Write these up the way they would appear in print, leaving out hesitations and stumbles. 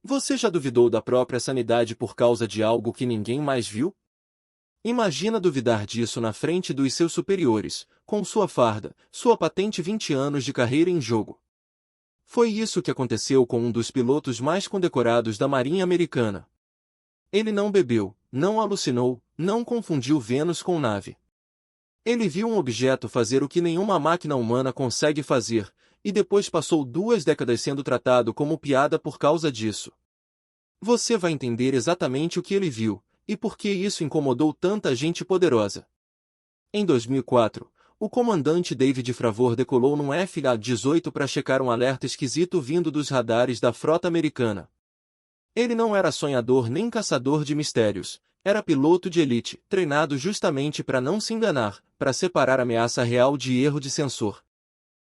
Você já duvidou da própria sanidade por causa de algo que ninguém mais viu? Imagina duvidar disso na frente dos seus superiores, com sua farda, sua patente e 20 anos de carreira em jogo. Foi isso que aconteceu com um dos pilotos mais condecorados da Marinha Americana. Ele não bebeu, não alucinou, não confundiu Vênus com nave. Ele viu um objeto fazer o que nenhuma máquina humana consegue fazer, e depois passou 2 décadas sendo tratado como piada por causa disso. Você vai entender exatamente o que ele viu, e por que isso incomodou tanta gente poderosa. Em 2004, o comandante David Fravor decolou num FA-18 para checar um alerta esquisito vindo dos radares da frota americana. Ele não era sonhador nem caçador de mistérios, era piloto de elite, treinado justamente para não se enganar, para separar ameaça real de erro de sensor.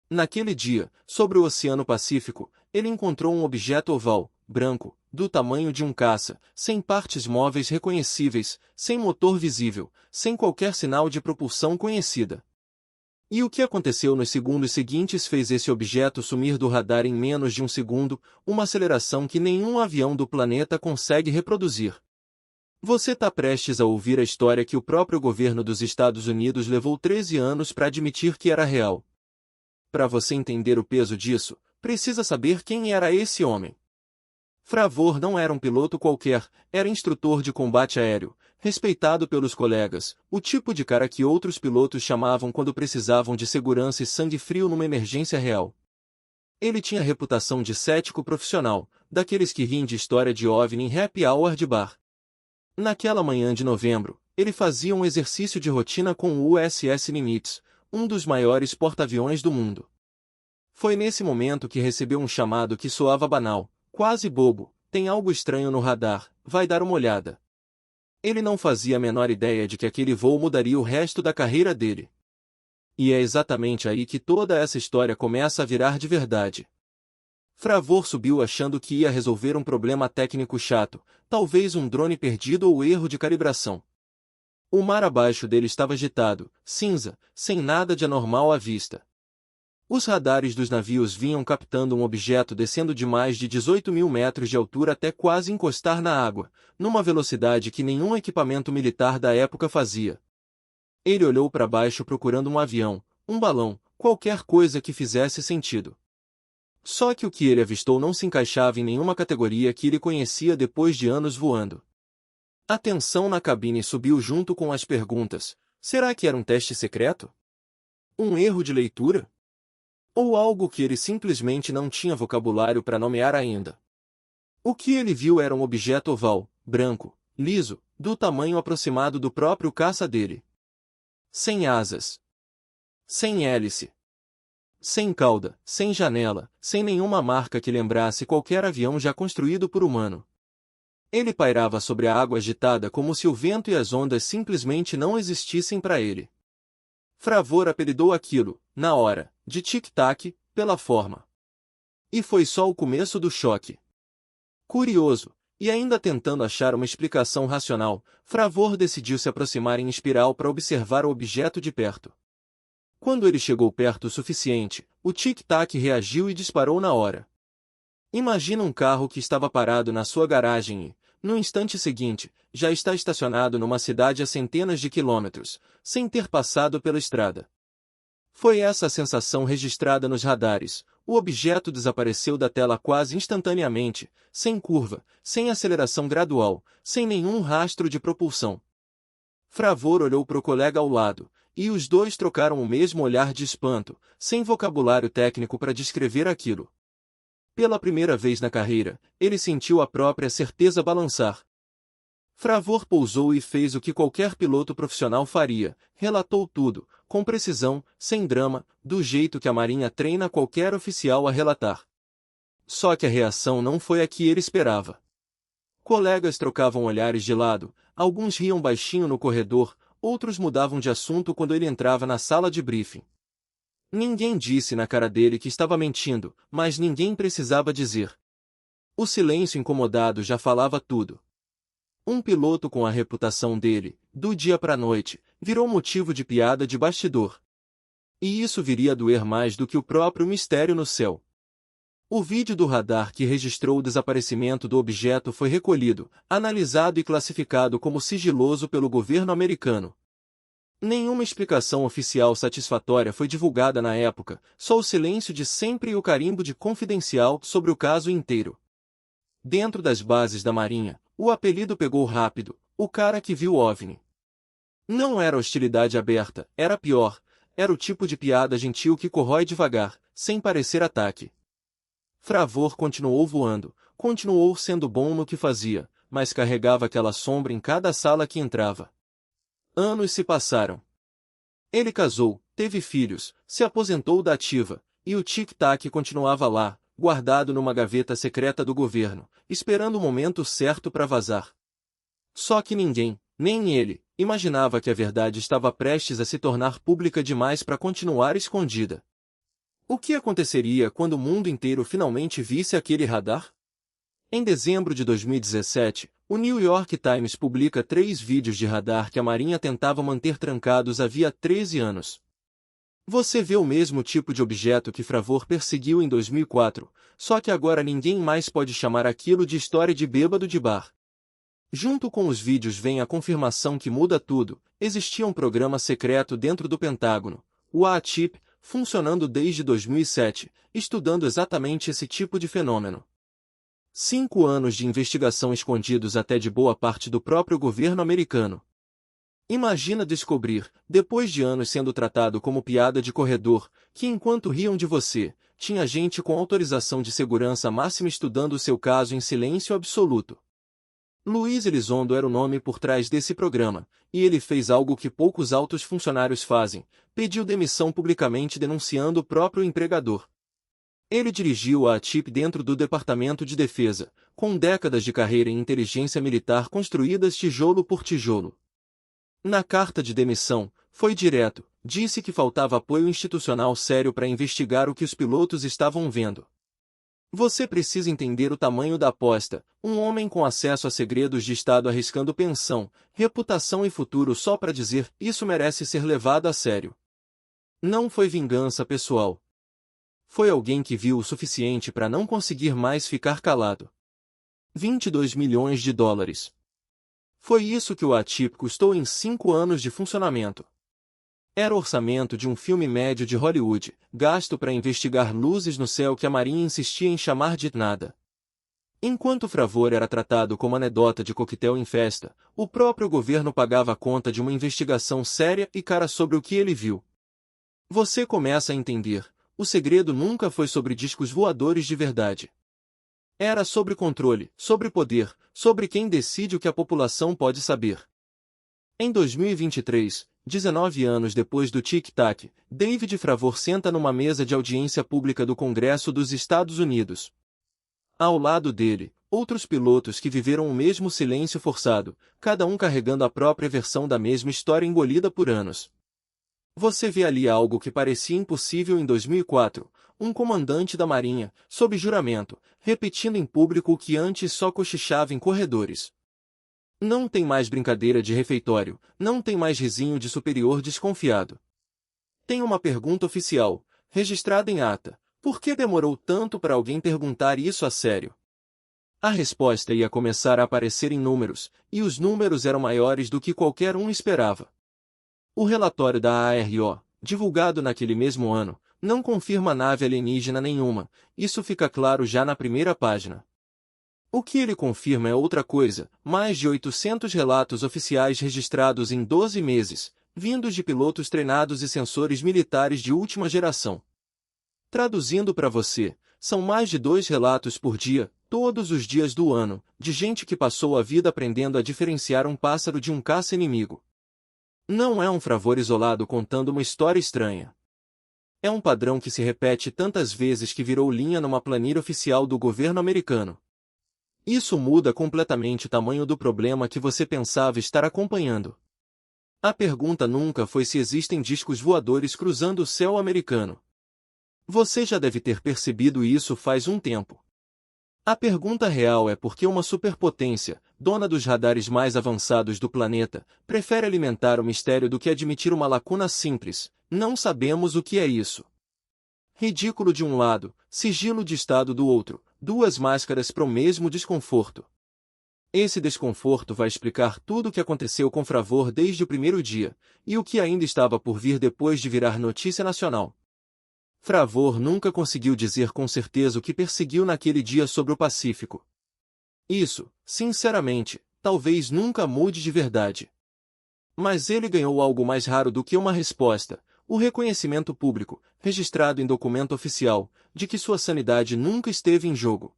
Naquele dia, sobre o Oceano Pacífico, ele encontrou um objeto oval, branco, do tamanho de um caça, sem partes móveis reconhecíveis, sem motor visível, sem qualquer sinal de propulsão conhecida. E o que aconteceu nos segundos seguintes fez esse objeto sumir do radar em menos de um segundo, uma aceleração que nenhum avião do planeta consegue reproduzir. Você está prestes a ouvir a história que o próprio governo dos Estados Unidos levou 13 anos para admitir que era real. Para você entender o peso disso, precisa saber quem era esse homem. Fravor não era um piloto qualquer, era instrutor de combate aéreo, respeitado pelos colegas, o tipo de cara que outros pilotos chamavam quando precisavam de segurança e sangue frio numa emergência real. Ele tinha reputação de cético profissional, daqueles que riem de história de OVNI em happy hour de bar. Naquela manhã de novembro, ele fazia um exercício de rotina com o USS Nimitz, um dos maiores porta-aviões do mundo. Foi nesse momento que recebeu um chamado que soava banal, quase bobo: tem algo estranho no radar, vai dar uma olhada. Ele não fazia a menor ideia de que aquele voo mudaria o resto da carreira dele. E é exatamente aí que toda essa história começa a virar de verdade. Fravor subiu achando que ia resolver um problema técnico chato, talvez um drone perdido ou erro de calibração. O mar abaixo dele estava agitado, cinza, sem nada de anormal à vista. Os radares dos navios vinham captando um objeto descendo de mais de 18.000 metros de altura até quase encostar na água, numa velocidade que nenhum equipamento militar da época fazia. Ele olhou para baixo procurando um avião, um balão, qualquer coisa que fizesse sentido. Só que o que ele avistou não se encaixava em nenhuma categoria que ele conhecia depois de anos voando. A tensão na cabine subiu junto com as perguntas: será que era um teste secreto? Um erro de leitura? Ou algo que ele simplesmente não tinha vocabulário para nomear ainda? O que ele viu era um objeto oval, branco, liso, do tamanho aproximado do próprio caça dele. Sem asas. Sem hélice. Sem cauda, sem janela, sem nenhuma marca que lembrasse qualquer avião já construído por humano. Ele pairava sobre a água agitada como se o vento e as ondas simplesmente não existissem para ele. Fravor apelidou aquilo, na hora, de tic-tac, pela forma. E foi só o começo do choque. Curioso, e ainda tentando achar uma explicação racional, Fravor decidiu se aproximar em espiral para observar o objeto de perto. Quando ele chegou perto o suficiente, o tic-tac reagiu e disparou na hora. Imagina um carro que estava parado na sua garagem e, no instante seguinte, já está estacionado numa cidade a centenas de quilômetros, sem ter passado pela estrada. Foi essa a sensação registrada nos radares. O objeto desapareceu da tela quase instantaneamente, sem curva, sem aceleração gradual, sem nenhum rastro de propulsão. Fravor olhou para o colega ao lado, e os dois trocaram o mesmo olhar de espanto, sem vocabulário técnico para descrever aquilo. Pela primeira vez na carreira, ele sentiu a própria certeza balançar. Fravor pousou e fez o que qualquer piloto profissional faria, relatou tudo, com precisão, sem drama, do jeito que a Marinha treina qualquer oficial a relatar. Só que a reação não foi a que ele esperava. Colegas trocavam olhares de lado, alguns riam baixinho no corredor, outros mudavam de assunto quando ele entrava na sala de briefing. Ninguém disse na cara dele que estava mentindo, mas ninguém precisava dizer. O silêncio incomodado já falava tudo. Um piloto com a reputação dele, do dia para a noite, virou motivo de piada de bastidor. E isso viria a doer mais do que o próprio mistério no céu. O vídeo do radar que registrou o desaparecimento do objeto foi recolhido, analisado e classificado como sigiloso pelo governo americano. Nenhuma explicação oficial satisfatória foi divulgada na época, só o silêncio de sempre e o carimbo de confidencial sobre o caso inteiro. Dentro das bases da Marinha, o apelido pegou rápido, o cara que viu o OVNI. Não era hostilidade aberta, era pior, era o tipo de piada gentil que corrói devagar, sem parecer ataque. Fravor continuou voando, continuou sendo bom no que fazia, mas carregava aquela sombra em cada sala que entrava. Anos se passaram. Ele casou, teve filhos, se aposentou da ativa, e o tic-tac continuava lá, guardado numa gaveta secreta do governo, esperando o momento certo para vazar. Só que ninguém, nem ele, imaginava que a verdade estava prestes a se tornar pública demais para continuar escondida. O que aconteceria quando o mundo inteiro finalmente visse aquele radar? Em dezembro de 2017, o New York Times publica 3 vídeos de radar que a Marinha tentava manter trancados havia 13 anos. Você vê o mesmo tipo de objeto que Fravor perseguiu em 2004, só que agora ninguém mais pode chamar aquilo de história de bêbado de bar. Junto com os vídeos vem a confirmação que muda tudo, existia um programa secreto dentro do Pentágono, o AATIP, funcionando desde 2007, estudando exatamente esse tipo de fenômeno. 5 anos de investigação escondidos até de boa parte do próprio governo americano. Imagina descobrir, depois de anos sendo tratado como piada de corredor, que enquanto riam de você, tinha gente com autorização de segurança máxima estudando o seu caso em silêncio absoluto. Luiz Elizondo era o nome por trás desse programa, e ele fez algo que poucos altos funcionários fazem, pediu demissão publicamente denunciando o próprio empregador. Ele dirigiu a AATIP dentro do Departamento de Defesa, com décadas de carreira em inteligência militar construídas tijolo por tijolo. Na carta de demissão, foi direto, disse que faltava apoio institucional sério para investigar o que os pilotos estavam vendo. Você precisa entender o tamanho da aposta, um homem com acesso a segredos de Estado arriscando pensão, reputação e futuro só para dizer, isso merece ser levado a sério. Não foi vingança pessoal. Foi alguém que viu o suficiente para não conseguir mais ficar calado. 22 milhões de dólares. Foi isso que o AATIP custou em 5 anos de funcionamento. Era o orçamento de um filme médio de Hollywood, gasto para investigar luzes no céu que a Marinha insistia em chamar de nada. Enquanto Fravor era tratado como anedota de coquetel em festa, o próprio governo pagava a conta de uma investigação séria e cara sobre o que ele viu. Você começa a entender, o segredo nunca foi sobre discos voadores de verdade. Era sobre controle, sobre poder, sobre quem decide o que a população pode saber. Em 2023, 19 anos depois do tic-tac, David Fravor senta numa mesa de audiência pública do Congresso dos Estados Unidos. Ao lado dele, outros pilotos que viveram o mesmo silêncio forçado, cada um carregando a própria versão da mesma história engolida por anos. Você vê ali algo que parecia impossível em 2004, um comandante da Marinha, sob juramento, repetindo em público o que antes só cochichava em corredores. Não tem mais brincadeira de refeitório, não tem mais risinho de superior desconfiado. Tem uma pergunta oficial, registrada em ata. Por que demorou tanto para alguém perguntar isso a sério? A resposta ia começar a aparecer em números, e os números eram maiores do que qualquer um esperava. O relatório da ARO, divulgado naquele mesmo ano, não confirma nave alienígena nenhuma, isso fica claro já na primeira página. O que ele confirma é outra coisa, mais de 800 relatos oficiais registrados em 12 meses, vindos de pilotos treinados e sensores militares de última geração. Traduzindo para você, são mais de 2 relatos por dia, todos os dias do ano, de gente que passou a vida aprendendo a diferenciar um pássaro de um caça inimigo. Não é um Fravor isolado contando uma história estranha. É um padrão que se repete tantas vezes que virou linha numa planilha oficial do governo americano. Isso muda completamente o tamanho do problema que você pensava estar acompanhando. A pergunta nunca foi se existem discos voadores cruzando o céu americano. Você já deve ter percebido isso faz um tempo. A pergunta real é por que uma superpotência, dona dos radares mais avançados do planeta, prefere alimentar o mistério do que admitir uma lacuna simples. Não sabemos o que é isso. Ridículo de um lado, sigilo de Estado do outro, duas máscaras para o mesmo desconforto. Esse desconforto vai explicar tudo o que aconteceu com Fravor desde o primeiro dia, e o que ainda estava por vir depois de virar notícia nacional. Fravor nunca conseguiu dizer com certeza o que perseguiu naquele dia sobre o Pacífico. Isso, sinceramente, talvez nunca mude de verdade. Mas ele ganhou algo mais raro do que uma resposta, o reconhecimento público, registrado em documento oficial, de que sua sanidade nunca esteve em jogo.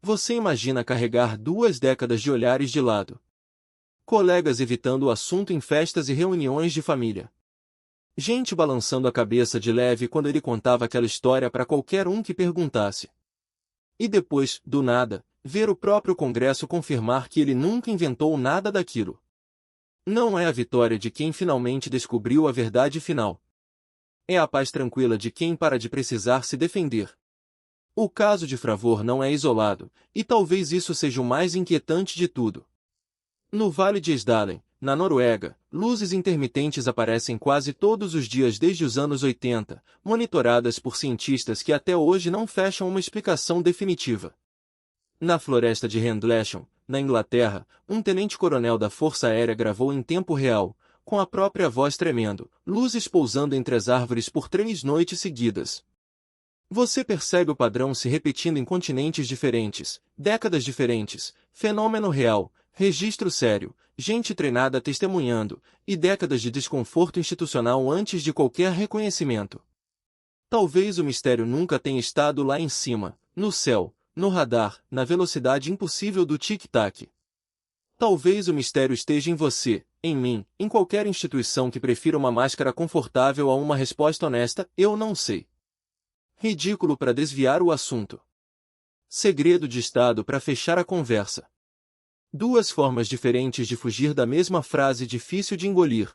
Você imagina carregar 2 décadas de olhares de lado. Colegas evitando o assunto em festas e reuniões de família. Gente balançando a cabeça de leve quando ele contava aquela história para qualquer um que perguntasse. E depois, do nada, ver o próprio Congresso confirmar que ele nunca inventou nada daquilo. Não é a vitória de quem finalmente descobriu a verdade final. É a paz tranquila de quem para de precisar se defender. O caso de Fravor não é isolado, e talvez isso seja o mais inquietante de tudo. No Vale de Esdalen, na Noruega, luzes intermitentes aparecem quase todos os dias desde os anos 80, monitoradas por cientistas que até hoje não fecham uma explicação definitiva. Na floresta de Rendlesham, na Inglaterra, um tenente-coronel da Força Aérea gravou em tempo real, com a própria voz tremendo, luzes pousando entre as árvores por 3 noites seguidas. Você percebe o padrão se repetindo em continentes diferentes, décadas diferentes, fenômeno real, registro sério, gente treinada testemunhando, e décadas de desconforto institucional antes de qualquer reconhecimento. Talvez o mistério nunca tenha estado lá em cima, no céu, no radar, na velocidade impossível do tic-tac. Talvez o mistério esteja em você, em mim, em qualquer instituição que prefira uma máscara confortável a uma resposta honesta, eu não sei. Ridículo para desviar o assunto. Segredo de Estado para fechar a conversa. 2 formas diferentes de fugir da mesma frase difícil de engolir.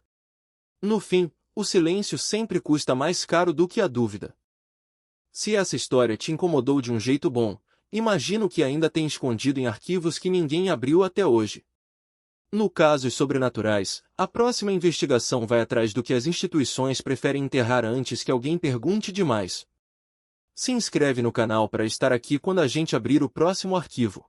No fim, o silêncio sempre custa mais caro do que a dúvida. Se essa história te incomodou de um jeito bom, imagino que ainda tem escondido em arquivos que ninguém abriu até hoje. No casos sobrenaturais, a próxima investigação vai atrás do que as instituições preferem enterrar antes que alguém pergunte demais. Se inscreve no canal para estar aqui quando a gente abrir o próximo arquivo.